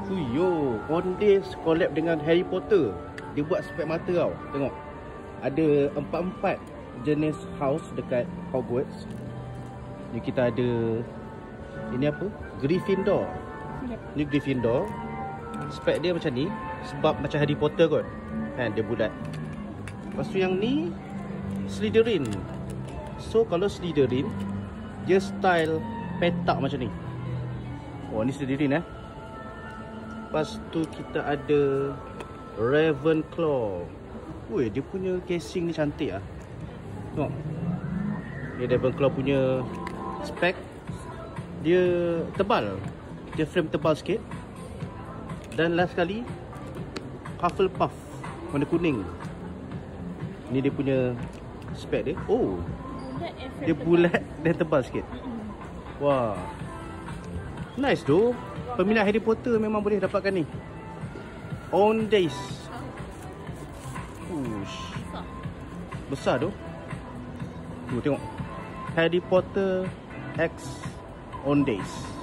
Yo, Owndays collab dengan Harry Potter. Dia buat spek mata tau. Tengok. Ada 4 jenis house dekat Hogwarts. Ni kita ada, ini apa? Gryffindor. Ni Gryffindor. Spek dia macam ni sebab macam Harry Potter kot. Kan dia bulat. Lepas tu yang ni Slytherin. So kalau Slytherin dia style petak macam ni. Oh ni Slytherin Lepas tu kita ada Ravenclaw. Weh, dia punya casing ni cantik ah. Tengok. Ni Ravenclaw punya spek. Dia tebal. Dia frame tebal sikit. Dan last sekali Hufflepuff warna kuning. Ni dia punya spek dia. Oh. Dia bulat dan tebal sikit. Wah. Nice tu. Peminat Harry Potter memang boleh dapatkan ni. Owndays. Besar tu. Tengok. Harry Potter X Owndays.